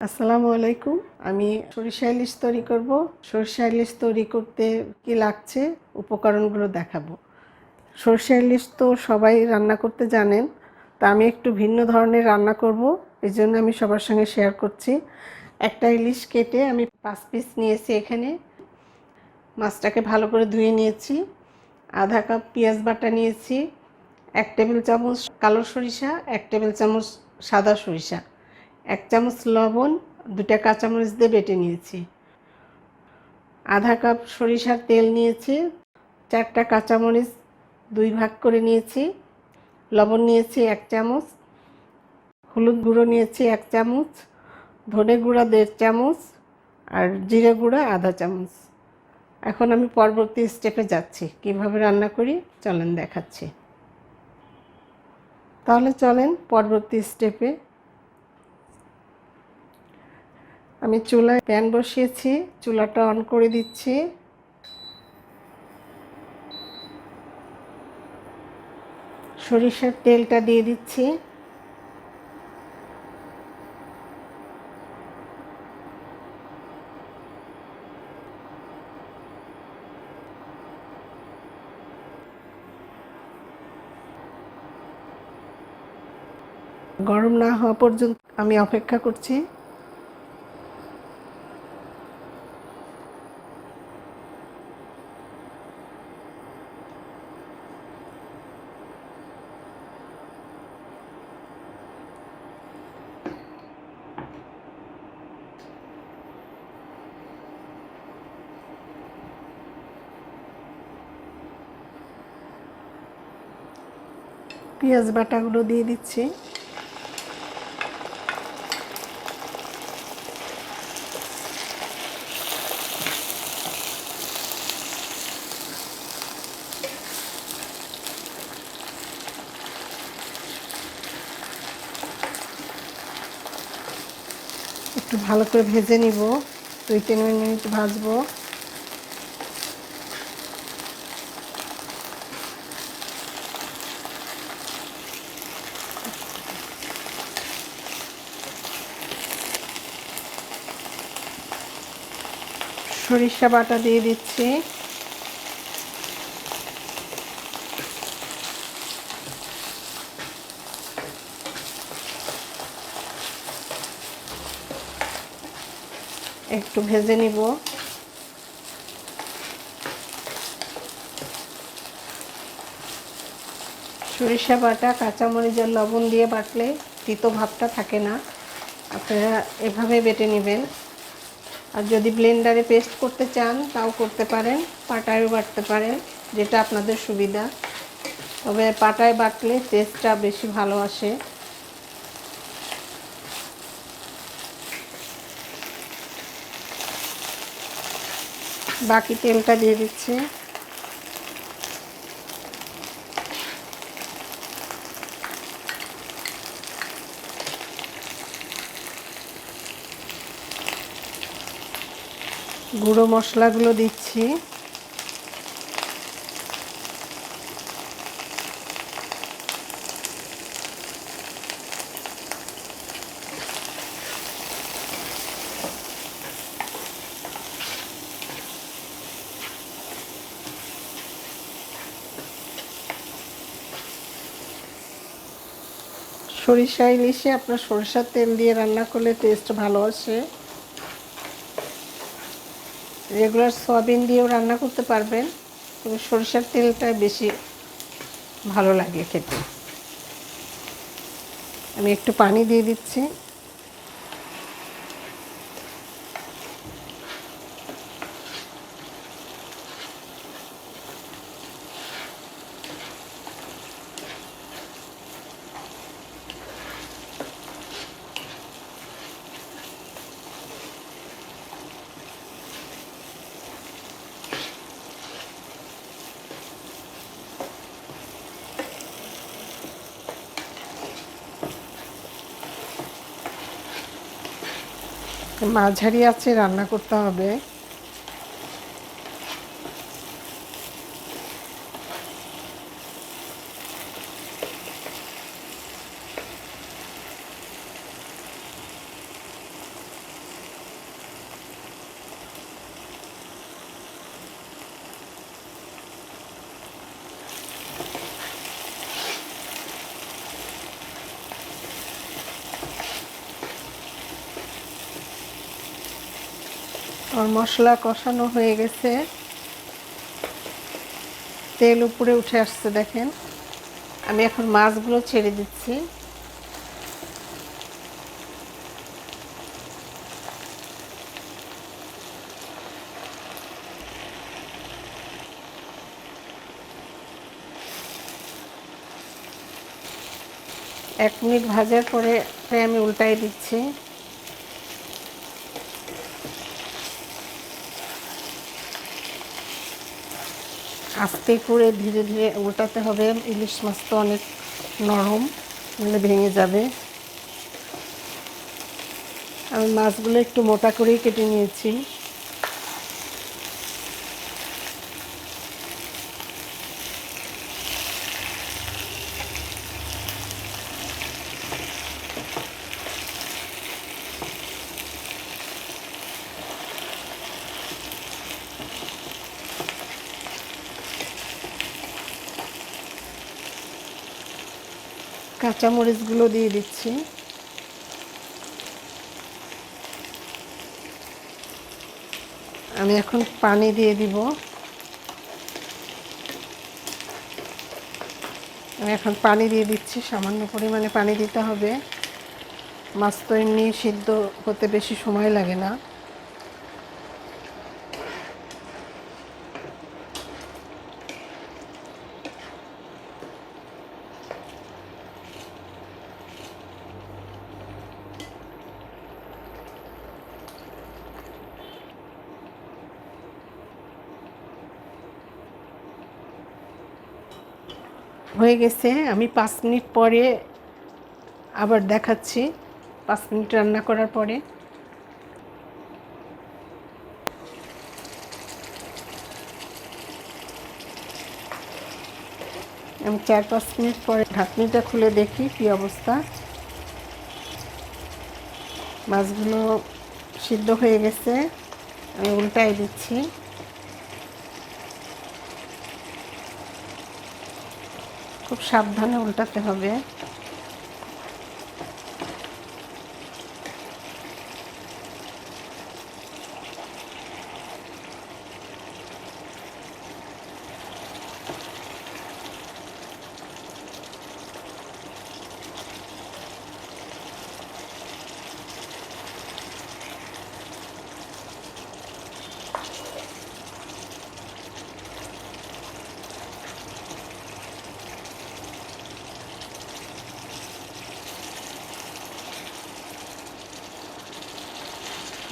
আসসালামু আলাইকুম। আমি সরিষা ইলিশ তৈরি করব। সরিষা ইলিশ তৈরি করতে কি লাগছে উপকরণগুলো দেখাবো। সরিষা ইলিশ তো সবাই রান্না করতে জানেন, তা আমি একটু ভিন্ন ধরনের রান্না করব, এই জন্য আমি সবার সঙ্গে শেয়ার করছি। একটা ইলিশ কেটে আমি 5 পিস নিয়েছি। এখানে মাছটাকে ভালো করে ধুয়ে নিয়েছি। আধা কাপ পেঁয়াজ বাটা নিয়েছি, 1 টেবিল চামচ কালো সরিষা, 1 টেবিল চামচ সাদা সরিষা, 1 চামচ লবণ, 2টা কাঁচামরিচ দিয়ে বেটে নিয়েছি। আধা কাপ সরিষার তেল নিয়েছি, 4টা কাঁচামরিচ 2 ভাগ করে নিয়েছি, লবণ নিয়েছি 1 চামচ, হলুদ গুঁড়ো নিয়েছি 1 চামচ, ধনে গুঁড়া 1.5 চামচ আর জিরে গুঁড়া আধা চামচ। এখন আমি পরবর্তী স্টেপে যাচ্ছি, কিভাবে রান্না করি চলেন দেখাচ্ছি। তাহলে চলেন পরবর্তী স্টেপে। আমি চুলায় প্যান বসিয়েছি, চুলাটা অন করে দিচ্ছি। সরিষার তেলটা দিয়ে দিচ্ছি। গরম না হওয়া পর্যন্ত আমি অপেক্ষা করছি। পেঁয়াজ বাটাগুলো দিয়ে দিচ্ছি। একটু ভালো করে ভেজে নিব, 2-3 মিনিট ভাজবো। সরিষা বাটা দিয়ে দিচ্ছি। একটু ভেজে নিব। সরিষা বাটা কাঁচামরিচ আর লবণ দিয়ে বাটলে তিতো ভাবটা থাকে না, আপনারা এভাবে বেটে নেবেন। আর যদি ব্লেন্ডারে পেস্ট করতে চান তাও করতে পারেন, পাটায়ও বাটতে পারেন, যেটা আপনাদের সুবিধা। তবে পাটায় বাটলে টেস্টটা বেশি ভালো আসে। বাকি তেলটা দিয়ে দিচ্ছি। গুঁড়ো মশলাগুলো দিচ্ছি। সরিষা ইলিশে আপনার সরিষার তেল দিয়ে রান্না করলে টেস্ট ভালো আসে। রেগুলার সয়াবিন দিয়েও রান্না করতে পারবেন, তবে সরিষার তেলটা বেশি ভালো লাগে খেতে। আমি একটু পানি দিয়ে দিচ্ছি। মাঝারি আঁচে রান্না করতে হবে। আর মশলা কষানো হয়ে গেছে, তেল উপরে উঠে আসছে দেখেন। আমি এখন মাছগুলো ছেড়ে দিচ্ছি। এক মিনিট ভাজার পরে আমি উল্টাই দিচ্ছি। আস্তে করে ধীরে ধীরে উল্টাতে হবে, ইলিশ মাছ তো অনেক নরম, মানে ভেঙে যাবে। আমি মাছগুলো একটু মোটা করেই কেটে নিয়েছি। কাঁচামরিচগুলো দিয়ে দিচ্ছি। আমি এখন পানি দিয়ে দিব। আমি এখন পানি দিয়ে দিচ্ছি, সামান্য পরিমাণে পানি দিতে হবে। মাছ তো এমনি সিদ্ধ হতে বেশি সময় লাগে না। হয়ে গেছে। আমি 5 মিনিট পরে আবার দেখাচ্ছি। 5 মিনিট রান্না করার পরে আমি 4-5 মিনিট পরে ঢাকনিটা খুলে দেখি কী অবস্থা। মাছগুলো সিদ্ধ হয়ে গেছে। আমি উল্টাই দিচ্ছি। খুব সাবধানে উল্টাতে হবে।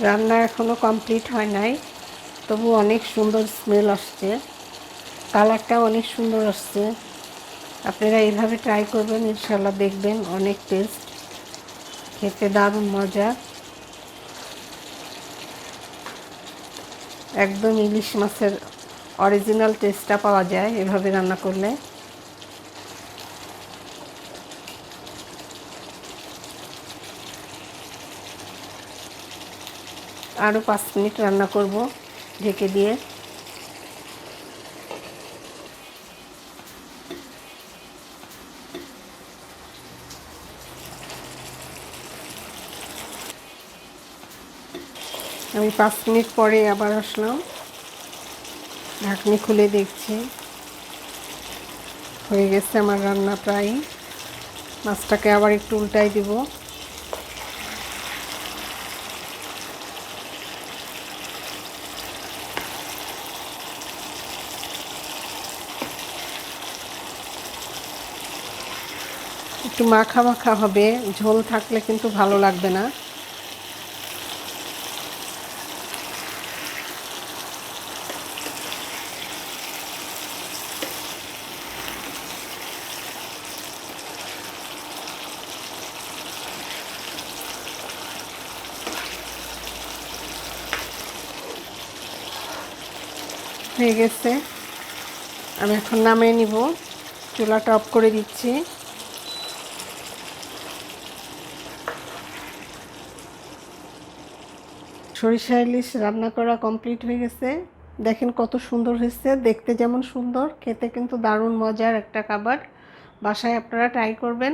রান্না এখনো কমপ্লিট হয় নাই, তবু অনেক সুন্দর স্মেল আসছে, কালারটাও অনেক সুন্দর আসছে। আপনারা এইভাবে ট্রাই করবেন, ইনশাল্লাহ দেখবেন অনেক টেস্ট, খেতে দারুণ মজা। একদম ইলিশ মাছের অরিজিনাল টেস্টটা পাওয়া যায় এভাবে রান্না করলে। আরও 5 মিনিট রান্না করব ঢেকে দিয়ে। আমি 5 মিনিট পরে আবার আসলাম, ঢাকনি খুলে দেখছি। হয়ে গেছে আমার রান্না প্রায়। মাছটাকে আবার একটু উল্টাই দিব। একটু মাখা মাখা হবে, ঝোল থাকলে কিন্তু ভালো লাগবে না। হয়ে গেছে, আমি এখন নামিয়ে নিব। চুলাটা অফ করে দিচ্ছি। সরিষা ইলিশ রান্না করা কমপ্লিট হয়ে গেছে। দেখেন কত সুন্দর হয়েছে, দেখতে যেমন সুন্দর, খেতে কিন্তু দারুণ মজার একটা খাবার। বাসায় আপনারা ট্রাই করবেন,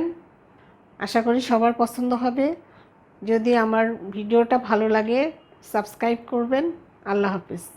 আশা করি সবার পছন্দ হবে। যদি আমার ভিডিওটা ভালো লাগে সাবস্ক্রাইব করবেন। আল্লাহ হাফিজ।